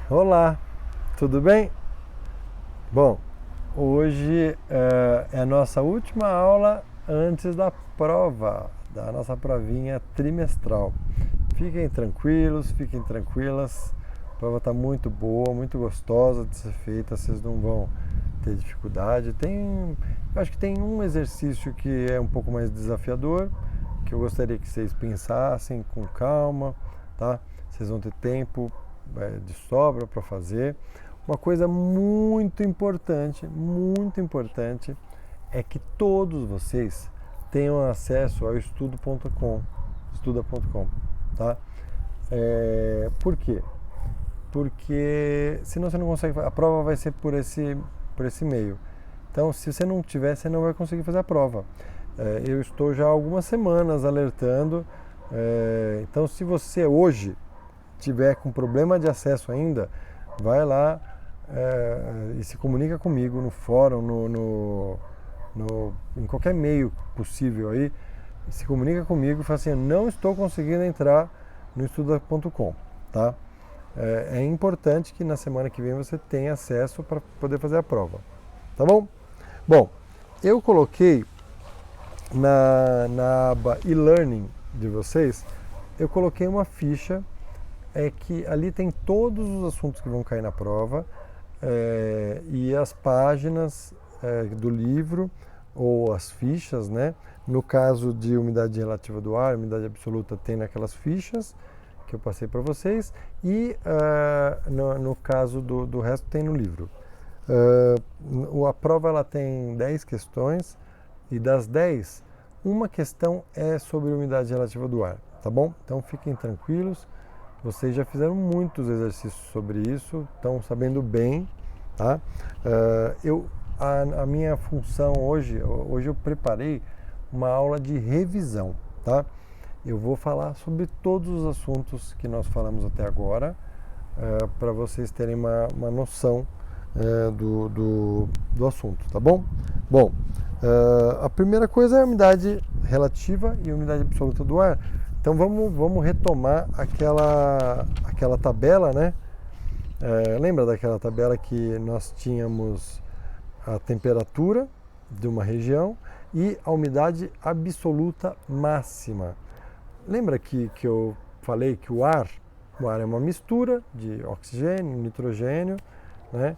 Olá, tudo bem? Bom, hoje é a nossa última aula antes da prova, da nossa provinha trimestral. Fiquem tranquilos, fiquem tranquilas. A prova está muito boa, muito gostosa de ser feita, vocês não vão ter dificuldade. Eu acho que tem um exercício que é um pouco mais desafiador, que eu gostaria que vocês pensassem com calma, tá? Vocês vão ter tempo de sobra para fazer. Uma coisa muito importante, é que todos vocês tenham acesso ao estuda.com, tá? Por quê? Porque senão você não consegue, a prova vai ser por esse meio. Então, se você não tiver, você não vai conseguir fazer a prova. Eu estou já há algumas semanas alertando. Então, se você hoje tiver com problema de acesso ainda, vai lá e se comunica comigo no fórum, em qualquer meio possível aí. Se comunica comigo e fala assim: eu não estou conseguindo entrar no estuda.com, tá? É importante que na semana que vem você tenha acesso para poder fazer a prova, tá bom? Bom, eu coloquei na aba e-learning de vocês, eu coloquei uma ficha que ali tem todos os assuntos que vão cair na prova e as páginas do livro ou as fichas, né? No caso de umidade relativa do ar, umidade absoluta, tem naquelas fichas que eu passei para vocês e no caso do resto tem no livro. A prova ela tem 10 questões e das 10, uma questão é sobre umidade relativa do ar, tá bom? Então fiquem tranquilos, vocês já fizeram muitos exercícios sobre isso, estão sabendo bem, tá? A minha função hoje eu preparei uma aula de revisão, tá? Eu vou falar sobre todos os assuntos que nós falamos até agora, para vocês terem uma noção do assunto, tá bom? Bom, a primeira coisa é a umidade relativa e a umidade absoluta do ar. Então vamos retomar aquela tabela, né? Lembra daquela tabela que nós tínhamos a temperatura de uma região e a umidade absoluta máxima? Lembra que eu falei que o ar é uma mistura de oxigênio, nitrogênio, né?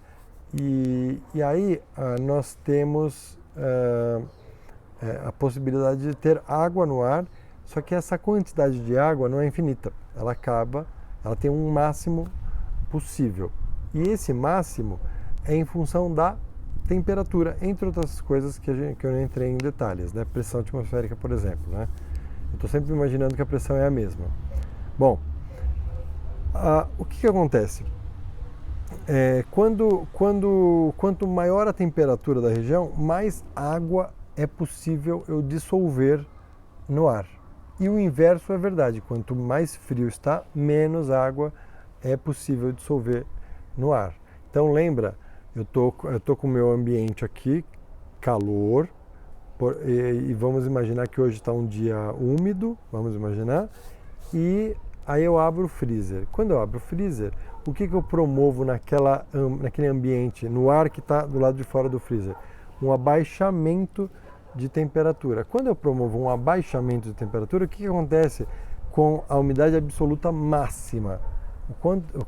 E aí nós temos a possibilidade de ter água no ar, só que essa quantidade de água não é infinita, ela tem um máximo possível. E esse máximo é em função da temperatura, entre outras coisas que eu não entrei em detalhes, né? Pressão atmosférica, por exemplo, né? Eu estou sempre imaginando que a pressão é a mesma. Bom, o que acontece? Quanto maior a temperatura da região, mais água é possível eu dissolver no ar. E o inverso é verdade, quanto mais frio está, menos água é possível dissolver no ar. Então lembra, eu tô com o meu ambiente aqui, calor, e vamos imaginar que hoje está um dia úmido, vamos imaginar, e aí eu abro o freezer. Quando eu abro o freezer, o que eu promovo naquele ambiente, no ar que está do lado de fora do freezer? Um abaixamento de temperatura. Quando eu promovo um abaixamento de temperatura, o que acontece com a umidade absoluta máxima?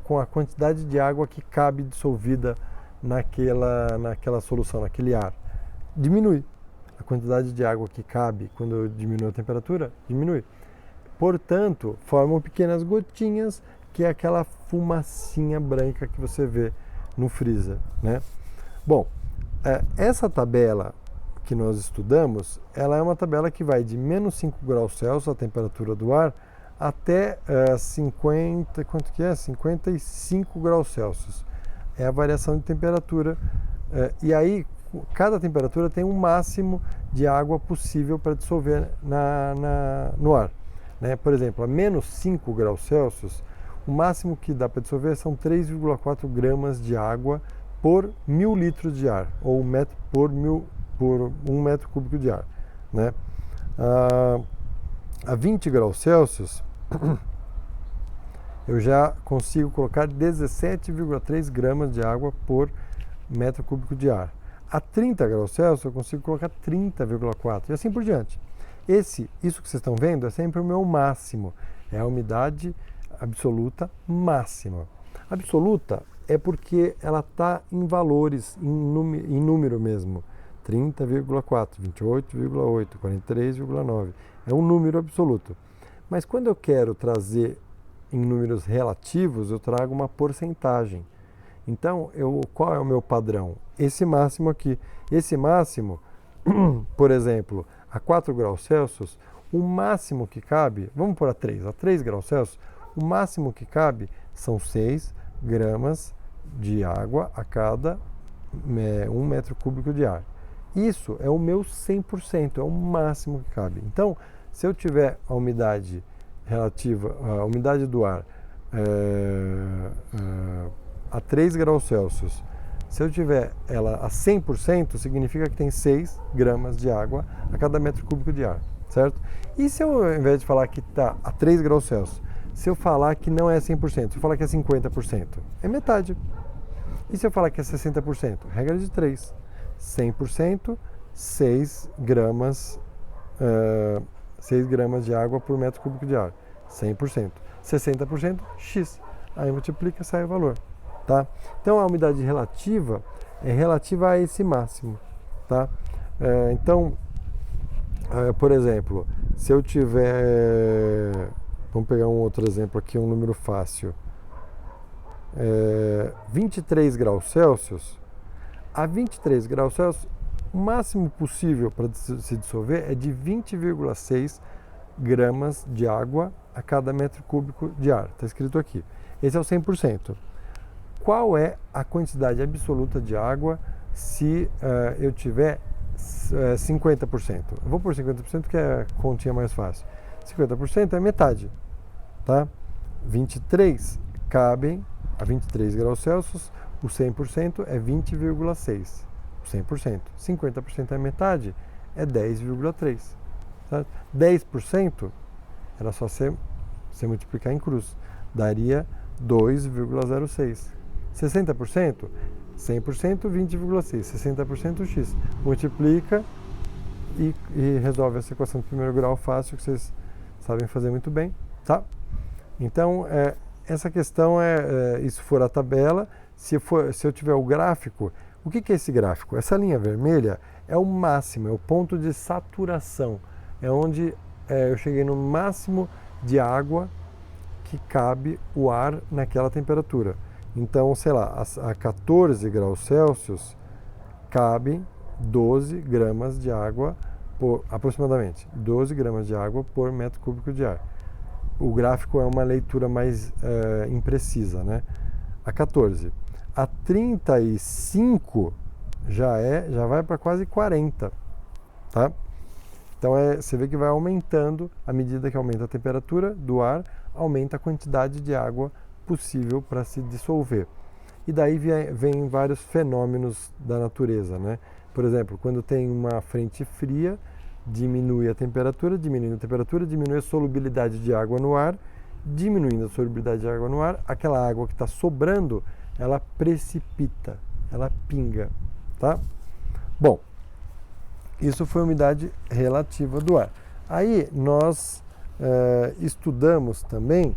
Com a quantidade de água que cabe dissolvida naquela solução, naquele ar? Diminui. A quantidade de água que cabe quando eu diminuo a temperatura, diminui. Portanto, formam pequenas gotinhas, que é aquela fumacinha branca que você vê no freezer, né? Bom, essa tabela que nós estudamos, ela é uma tabela que vai de menos 5 graus Celsius, a temperatura do ar, até 55 graus Celsius. É a variação de temperatura. E aí, cada temperatura tem um máximo de água possível para dissolver no ar. Né? Por exemplo, a menos 5 graus Celsius, o máximo que dá para dissolver são 3,4 gramas de água por 1.000 litros de ar, ou por 1 metro cúbico de ar. Né? A 20 graus Celsius, eu já consigo colocar 17,3 gramas de água por metro cúbico de ar. A 30 graus Celsius eu consigo colocar 30,4 e assim por diante. Isso que vocês estão vendo é sempre o meu máximo, é a umidade absoluta máxima. Absoluta é porque ela está em valores, em número mesmo. 30,4, 28,8, 43,9. É um número absoluto. Mas quando eu quero trazer em números relativos, eu trago uma porcentagem. Então, qual é o meu padrão? Esse máximo aqui. Esse máximo, por exemplo, a 4 graus Celsius, o máximo que cabe, vamos pôr a 3 graus Celsius, o máximo que cabe são 6 gramas de água a cada 1 metro cúbico de ar. Isso é o meu 100%, é o máximo que cabe. Então, se eu tiver a umidade relativa, a umidade do ar a 3 graus Celsius, se eu tiver ela a 100%, significa que tem 6 gramas de água a cada metro cúbico de ar, certo? E se eu, ao invés de falar que está a 3 graus Celsius, se eu falar que não é 100%, se eu falar que é 50%, é metade. E se eu falar que é 60%? Regra de 3. 100%, 6 gramas de água por metro cúbico de ar. 100%. 60%, X. Aí multiplica, sai o valor. Tá? Então a umidade relativa é relativa a esse máximo. Tá? Então, por exemplo, se eu tiver... Vamos pegar um outro exemplo aqui, um número fácil. 23 graus Celsius. A 23 graus Celsius, o máximo possível para se dissolver é de 20,6 gramas de água a cada metro cúbico de ar. Está escrito aqui. Esse é o 100%. Qual é a quantidade absoluta de água se eu tiver 50%? Eu vou por 50% que é a continha mais fácil. 50% é metade. Tá? 23 cabem a 23 graus Celsius. O 100% é 20,6. 100%. 50% é metade, é 10,3. Certo? 10% era só você multiplicar em cruz. Daria 2,06. 60%, 100%, 20,6. 60% X. Multiplica e resolve essa equação de primeiro grau fácil, que vocês sabem fazer muito bem. Tá? Então, essa questão isso for a tabela. Se eu tiver o gráfico, o que é esse gráfico? Essa linha vermelha é o máximo, é o ponto de saturação. É onde eu cheguei no máximo de água que cabe o ar naquela temperatura. Então, sei lá, a 14 graus Celsius cabem 12 gramas de água, aproximadamente 12 gramas de água por metro cúbico de ar. O gráfico é uma leitura mais imprecisa, né? A 14. A 35 já vai para quase 40, tá? Então você vê que vai aumentando à medida que aumenta a temperatura do ar, aumenta a quantidade de água possível para se dissolver. E daí vem vários fenômenos da natureza, né? Por exemplo, quando tem uma frente fria, diminui a temperatura, diminui a solubilidade de água no ar, diminuindo a solubilidade de água no ar, aquela água que está sobrando, ela precipita, ela pinga, tá? Bom, isso foi a umidade relativa do ar. Aí nós estudamos também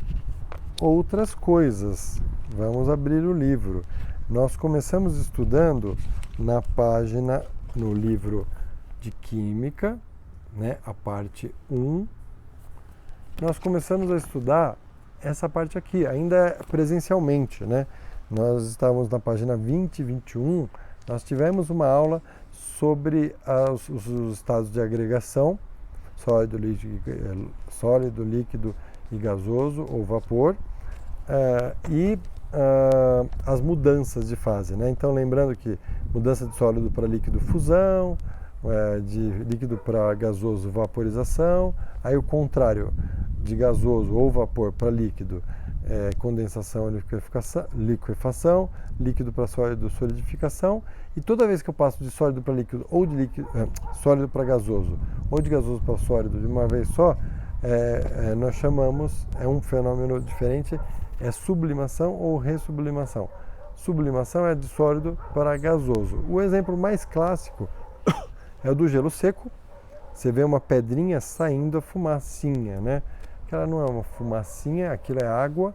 outras coisas. Vamos abrir o livro. Nós começamos estudando no livro de Química, né, a parte 1. Nós começamos a estudar essa parte aqui, ainda presencialmente, né? Nós estávamos na página 20 e 21, nós tivemos uma aula sobre os estados de agregação, sólido, líquido e gasoso ou vapor, e as mudanças de fase, né? Então, lembrando que mudança de sólido para líquido, fusão, de líquido para gasoso, vaporização, aí o contrário, de gasoso ou vapor para líquido, condensação e liquefação, líquido para sólido, solidificação, e toda vez que eu passo de sólido para líquido ou de sólido para gasoso ou de gasoso para sólido de uma vez só, nós chamamos, é um fenômeno diferente, É sublimação ou ressublimação? Sublimação é de sólido para gasoso. O exemplo mais clássico é o do gelo seco. Você vê uma pedrinha saindo a fumacinha, né? Aquela não é uma fumacinha, aquilo é água.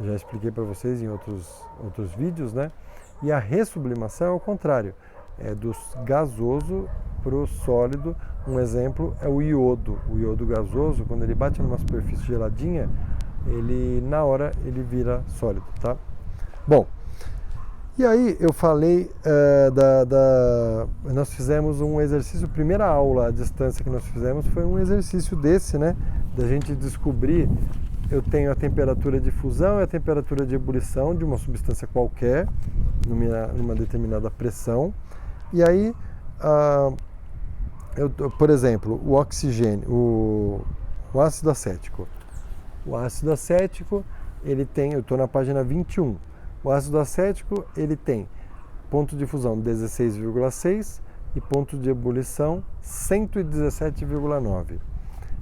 Já expliquei para vocês em outros vídeos, né? E a ressublimação é o contrário. É do gasoso para o sólido. Um exemplo é o iodo. O iodo gasoso, quando ele bate numa superfície geladinha, na hora ele vira sólido, tá? Bom, e aí eu falei, nós fizemos um exercício, a primeira aula à distância que nós fizemos foi um exercício desse, né? Da gente descobrir, eu tenho a temperatura de fusão e a temperatura de ebulição de uma substância qualquer, numa determinada pressão. E aí, por exemplo, o oxigênio, o ácido acético. O ácido acético, ele tem, eu estou na página 21. O ácido acético, ele tem ponto de fusão 16,6 e ponto de ebulição 117,9.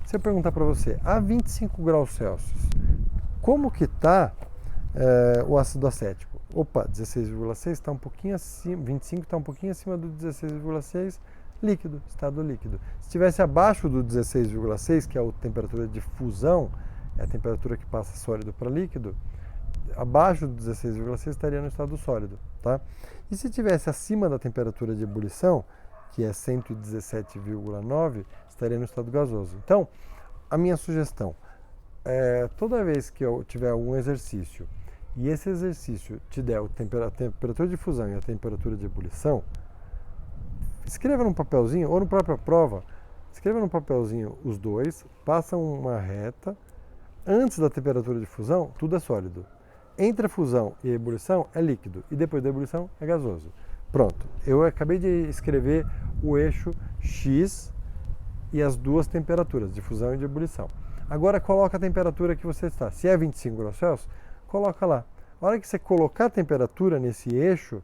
Se eu perguntar para você, a 25 graus Celsius, como que está o ácido acético? Opa, 16,6 está um pouquinho acima, 25 está um pouquinho acima do 16,6, líquido, estado líquido. Se estivesse abaixo do 16,6, que é a temperatura de fusão, é a temperatura que passa sólido para líquido, abaixo do 16,6 estaria no estado sólido, tá? E se estivesse acima da temperatura de ebulição, que é 117,9, estaria no estado gasoso. Então, a minha sugestão é, toda vez que eu tiver algum exercício e esse exercício te der a temperatura de fusão e a temperatura de ebulição, escreva num papelzinho, ou na própria prova, escreva num papelzinho os dois, passa uma reta. Antes da temperatura de fusão, tudo é sólido. Entre a fusão e a ebulição é líquido, e depois da ebulição é gasoso. Pronto, eu acabei de escrever o eixo X e as duas temperaturas, de fusão e de ebulição. Agora coloca a temperatura que você está. Se é 25 graus Celsius, coloca lá. A hora que você colocar a temperatura nesse eixo,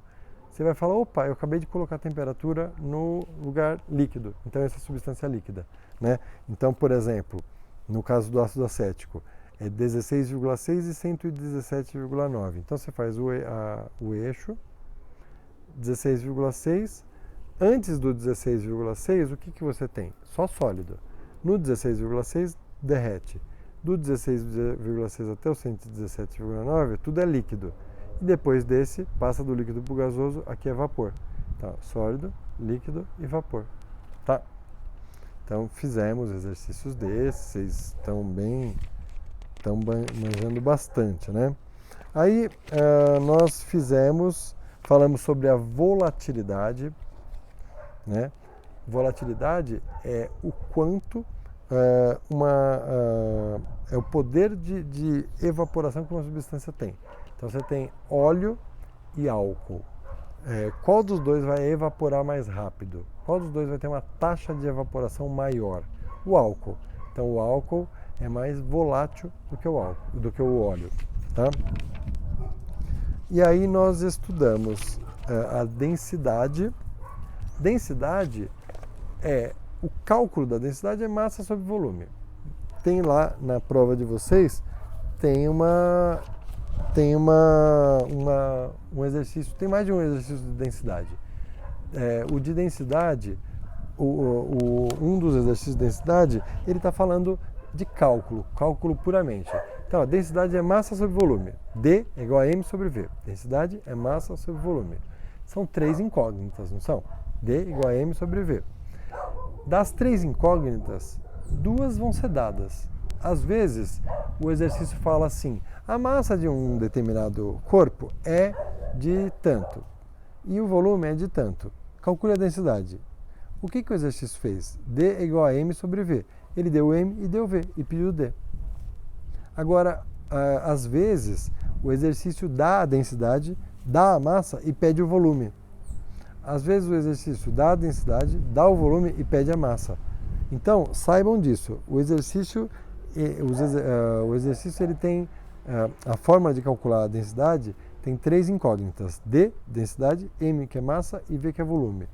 você vai falar, opa, eu acabei de colocar a temperatura no lugar líquido. Então essa substância é líquida, né? Então, por exemplo, no caso do ácido acético, é 16,6 e 117,9. Então você faz o eixo 16,6. Antes do 16,6, o que você tem? Só sólido. No 16,6 derrete. Do 16,6 até o 117,9, tudo é líquido. E depois desse, passa do líquido para o gasoso, aqui é vapor. Tá? Sólido, líquido e vapor. Tá? Então fizemos exercícios desses, vocês estão manjando bastante, né? Aí nós falamos sobre a volatilidade, né? Volatilidade é o quanto é o poder de evaporação que uma substância tem. Então você tem óleo e álcool. Qual dos dois vai evaporar mais rápido? Qual dos dois vai ter uma taxa de evaporação maior? O álcool. Então o álcool é mais volátil do que o óleo, tá? E aí nós estudamos a densidade. Densidade o cálculo da densidade é massa sobre volume. Tem lá na prova de vocês, tem um exercício, tem mais de um exercício de densidade. O de densidade, um dos exercícios de densidade, ele está falando de cálculo puramente. Então, a densidade é massa sobre volume. D é igual a m sobre V. Densidade é massa sobre volume. São três incógnitas, não são? D igual a m sobre V. Das três incógnitas, duas vão ser dadas. Às vezes, o exercício fala assim, a massa de um determinado corpo é de tanto e o volume é de tanto. Calcule a densidade. O que o exercício fez? D é igual a m sobre V. Ele deu m e deu V e pediu D. Agora, às vezes, o exercício dá a densidade, dá a massa e pede o volume. Às vezes o exercício dá a densidade, dá o volume e pede a massa. Então, saibam disso. O exercício ele tem a forma de calcular a densidade tem três incógnitas: D, densidade, M, que é massa, e V, que é volume.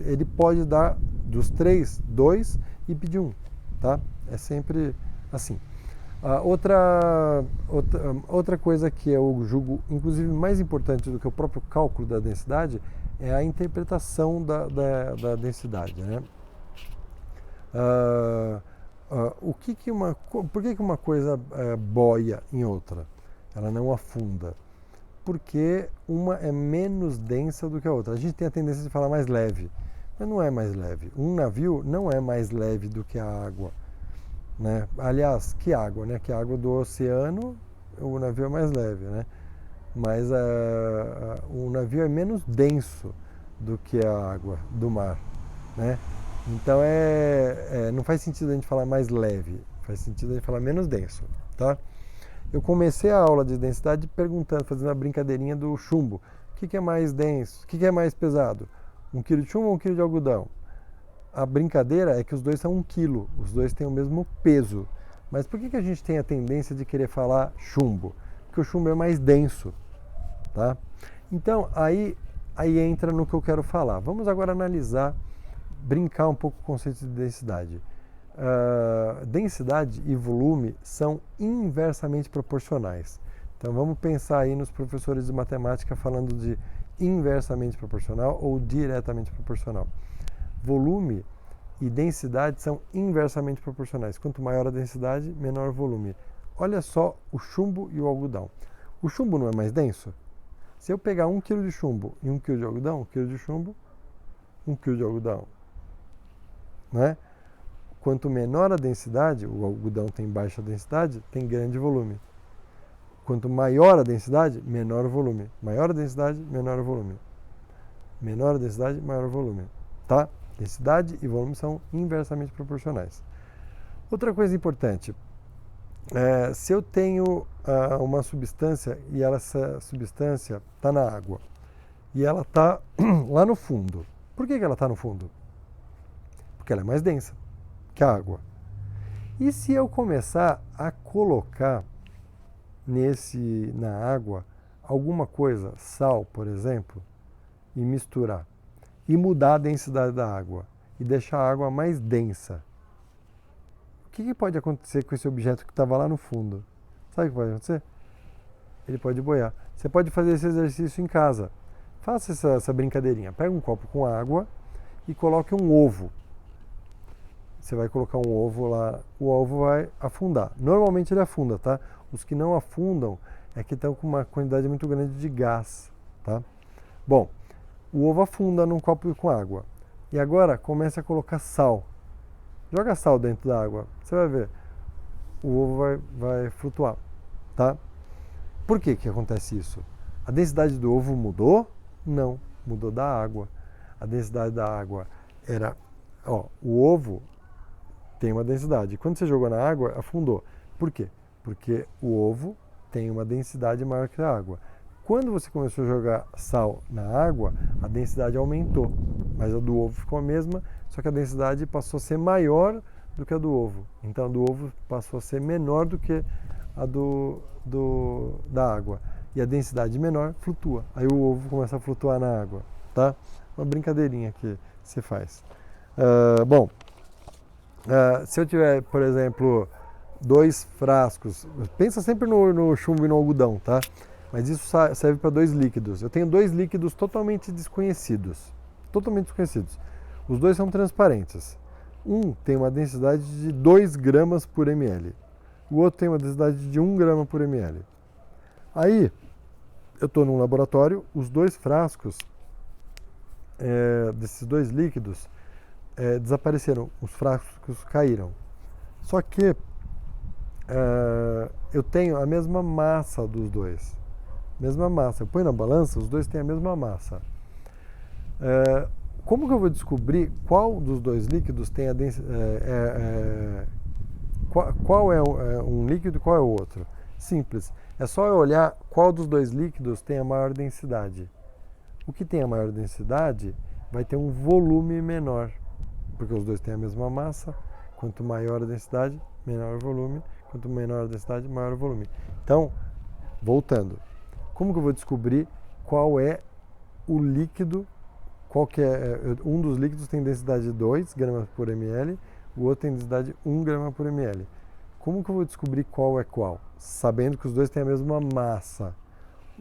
Ele pode dar dos três, dois e pedir um, tá? É sempre assim. Outra coisa que eu julgo, inclusive, mais importante do que o próprio cálculo da densidade é a interpretação da densidade, né? Por que uma coisa boia em outra? Ela não afunda. Porque uma é menos densa do que a outra. A gente tem a tendência de falar mais leve, mas não é mais leve. Um navio não é mais leve do que a água, né? Aliás, que água, né? Que a água do oceano, o navio é mais leve, né? Mas o navio é menos denso do que a água do mar, né? Então não faz sentido a gente falar mais leve, faz sentido a gente falar menos denso, tá? Eu comecei a aula de densidade perguntando, fazendo a brincadeirinha do chumbo. O que é mais denso? O que é mais pesado? 1 quilo de chumbo ou 1 quilo de algodão? A brincadeira é que os dois são 1 quilo, os dois têm o mesmo peso. Mas por que a gente tem a tendência de querer falar chumbo? Porque o chumbo é mais denso, tá? Então, aí entra no que eu quero falar. Vamos agora analisar, brincar um pouco com o conceito de densidade. Densidade e volume são inversamente proporcionais. Então vamos pensar aí nos professores de matemática falando de inversamente proporcional ou diretamente proporcional. Volume e densidade são inversamente proporcionais. Quanto maior a densidade, menor o volume. Olha só o chumbo e o algodão. O chumbo não é mais denso? Se eu pegar 1 kg de chumbo e 1 kg de algodão, 1 kg de chumbo, 1 kg de algodão, né? Quanto menor a densidade, o algodão tem baixa densidade, tem grande volume. Quanto maior a densidade, menor o volume. Maior a densidade, menor o volume. Menor a densidade, maior o volume. Tá? Densidade e volume são inversamente proporcionais. Outra coisa importante, se eu tenho uma substância e essa substância está na água e ela está lá no fundo. Por que ela está no fundo? Porque ela é mais densa que a água. E se eu começar a colocar na água alguma coisa, sal, por exemplo, e misturar, e mudar a densidade da água, e deixar a água mais densa, o que pode acontecer com esse objeto que estava lá no fundo? Sabe o que pode acontecer? Ele pode boiar. Você pode fazer esse exercício em casa. Faça essa brincadeirinha. Pega um copo com água e coloque um ovo. Você vai colocar um ovo lá, o ovo vai afundar. Normalmente ele afunda, tá? Os que não afundam é que estão com uma quantidade muito grande de gás, tá? Bom, o ovo afunda num copo com água. E agora comece a colocar sal. Joga sal dentro da água, você vai ver. O ovo vai flutuar, tá? Por que acontece isso? A densidade do ovo mudou? Não, mudou da água. A densidade da água era... o ovo tem uma densidade. Quando você jogou na água, afundou. Por quê? Porque o ovo tem uma densidade maior que a água. Quando você começou a jogar sal na água, a densidade aumentou, mas a do ovo ficou a mesma, só que a densidade passou a ser maior do que a do ovo. Então a do ovo passou a ser menor do que a da água. E a densidade menor flutua. Aí o ovo começa a flutuar na água, tá? Uma brincadeirinha que se faz. Se eu tiver, por exemplo, 2 frascos, pensa sempre no chumbo e no algodão, tá? Mas isso serve para 2 líquidos. Eu tenho 2 líquidos totalmente desconhecidos. Totalmente desconhecidos. Os 2 são transparentes. Um tem uma densidade de 2 gramas por ml. O outro tem uma densidade de 1 grama por ml. Aí, eu estou num laboratório, os 2 frascos desses 2 líquidos desapareceram, os frascos caíram. Só que eu tenho a mesma massa dos 2. Mesma massa. Eu ponho na balança, os 2 têm a mesma massa. Como que eu vou descobrir qual dos 2 líquidos tem a densidade? Qual é um líquido e qual é o outro? Simples. É só eu olhar qual dos 2 líquidos tem a maior densidade. O que tem a maior densidade vai ter um volume menor, porque os 2 têm a mesma massa. Quanto maior a densidade, menor o volume. Quanto menor a densidade, maior o volume. Então, voltando. Como que eu vou descobrir qual é o líquido? Um dos líquidos tem densidade de 2 gramas por ml, o outro tem densidade de 1 grama por ml. como que eu vou descobrir qual é qual? Sabendo que os dois têm a mesma massa.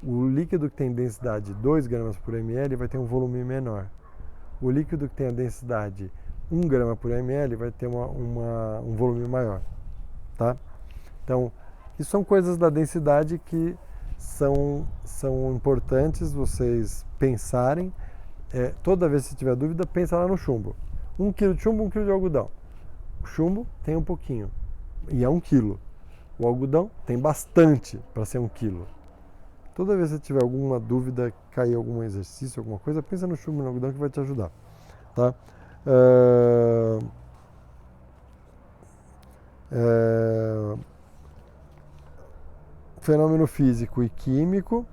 O líquido que tem densidade 2 gramas por ml vai ter um volume menor. O líquido que tem a densidade 1 grama por ml vai ter um volume maior. Tá? Então, isso são coisas da densidade que são importantes vocês pensarem. Toda vez que tiver dúvida, pensa lá no chumbo. 1 kg de chumbo, 1 kg de algodão. O chumbo tem um pouquinho, e é 1 kg. O algodão tem bastante para ser 1 kg. Toda vez que tiver alguma dúvida, cair algum exercício, alguma coisa, pensa no chumbo e no algodão que vai te ajudar. Tá? Fenômeno físico e químico,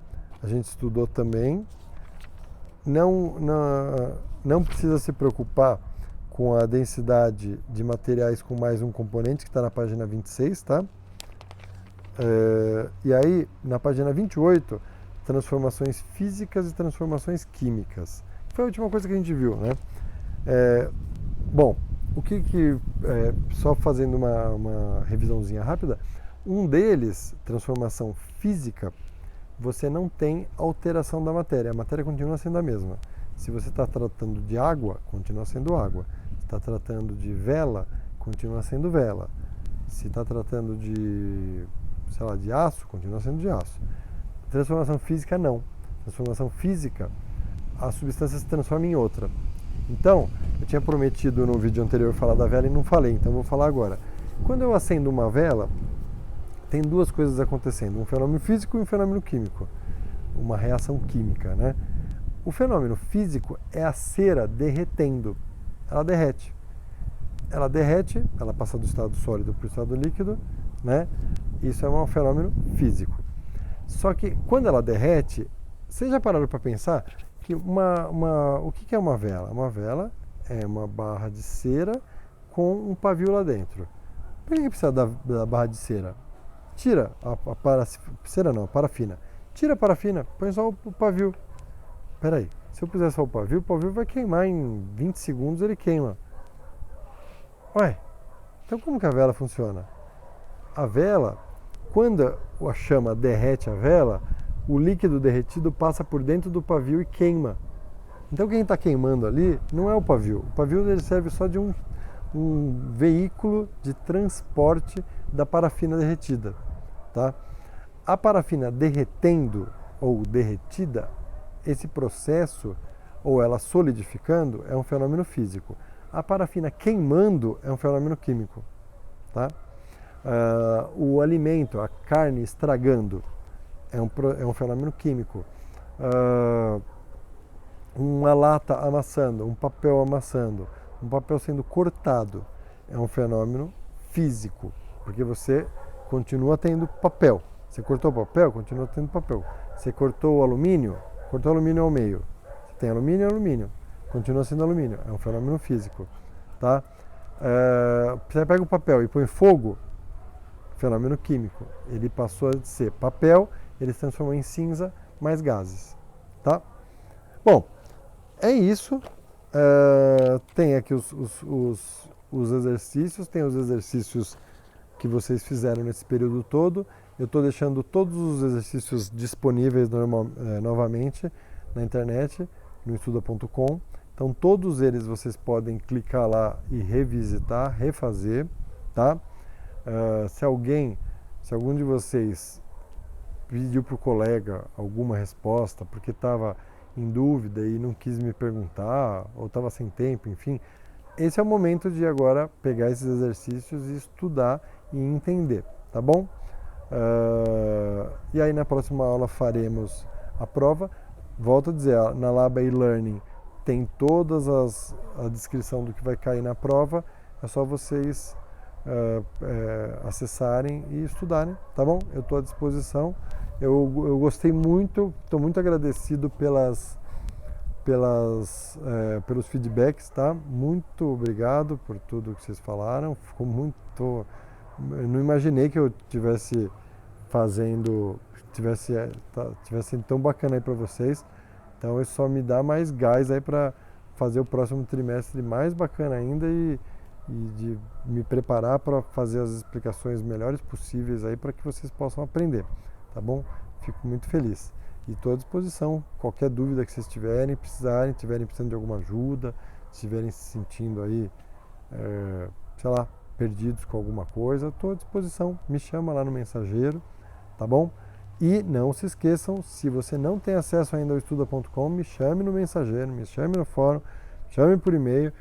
a gente estudou também. Não precisa se preocupar com a densidade de materiais com mais um componente, que está na página 26, tá? E aí, na página 28, transformações físicas e transformações químicas. Foi a última coisa que a gente viu, né? Bom, só fazendo uma revisãozinha rápida, um deles, transformação física, você não tem alteração da matéria, a matéria continua sendo a mesma. Se você está tratando de água, continua sendo água. Se está tratando de vela, continua sendo vela. Se está tratando de, sei lá, de aço, continua sendo de aço. Transformação física, não. Transformação física, a substância se transforma em outra. Então, eu tinha prometido no vídeo anterior falar da vela e não falei, então vou falar agora. Quando eu acendo uma vela, tem duas coisas acontecendo, um fenômeno físico e um fenômeno químico, uma reação química, né? O fenômeno físico é a cera derretendo, ela derrete, ela passa do estado sólido para o estado líquido, né? Isso é um fenômeno físico. Só que quando ela derrete, vocês já pararam para pensar que o que é uma vela? Uma vela é uma barra de cera com um pavio lá dentro. Por que precisa da barra de cera? Tira a parafina. Tira a parafina, põe só o pavio. Peraí, se eu puser só o pavio vai queimar em 20 segundos, ele queima. Ué, então como que a vela funciona? A vela, quando a chama derrete a vela, o líquido derretido passa por dentro do pavio e queima. Então quem está queimando ali não é o pavio. O pavio ele serve só de um veículo de transporte da parafina derretida. Tá? A parafina derretendo ou derretida, esse processo, ou ela solidificando, é um fenômeno físico. A parafina queimando é um fenômeno químico. Tá? O alimento, a carne estragando, é um fenômeno químico. Uma lata amassando, um papel amassando, um papel sendo cortado, é um fenômeno físico, porque você continua tendo papel. Você cortou o papel, continua tendo papel. Você cortou o alumínio ao meio. Você tem alumínio, continua sendo alumínio, é um fenômeno físico. Tá? Você pega o papel e põe fogo, fenômeno químico. Ele passou a ser papel, ele se transformou em cinza, mais gases. Tá? Bom, é isso. Tem aqui os exercícios, tem os exercícios que vocês fizeram nesse período todo. Eu estou deixando todos os exercícios disponíveis novamente na internet, no estuda.com. Então todos eles vocês podem clicar lá e revisitar, refazer, tá? Se algum de vocês pediu para o colega alguma resposta porque estava em dúvida e não quis me perguntar, ou estava sem tempo, enfim, esse é o momento de agora pegar esses exercícios e estudar e entender, tá bom? E aí na próxima aula faremos a prova. Volto a dizer, na Lab e-Learning tem todas a descrição do que vai cair na prova, é só vocês acessarem e estudarem, tá bom? Eu estou à disposição. Eu gostei muito, estou muito agradecido pelos feedbacks, tá? Muito obrigado por tudo que vocês falaram. Ficou muito. Eu não imaginei que eu tivesse sendo tão bacana aí para vocês. Então isso só me dá mais gás aí para fazer o próximo trimestre mais bacana ainda e e de me preparar para fazer as explicações melhores possíveis aí para que vocês possam aprender, tá bom? Fico muito feliz. E estou à disposição, qualquer dúvida que vocês tiverem, estiverem precisando de alguma ajuda, estiverem se sentindo aí, sei lá, perdidos com alguma coisa, estou à disposição, me chama lá no mensageiro, tá bom? E não se esqueçam, se você não tem acesso ainda ao estuda.com, me chame no mensageiro, me chame no fórum, me chame por e-mail.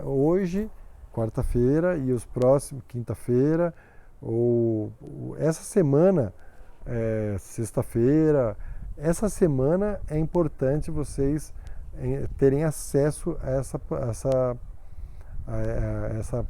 Hoje, quarta-feira, e os próximos, quinta-feira, ou essa semana, sexta-feira, essa semana é importante vocês terem acesso a essa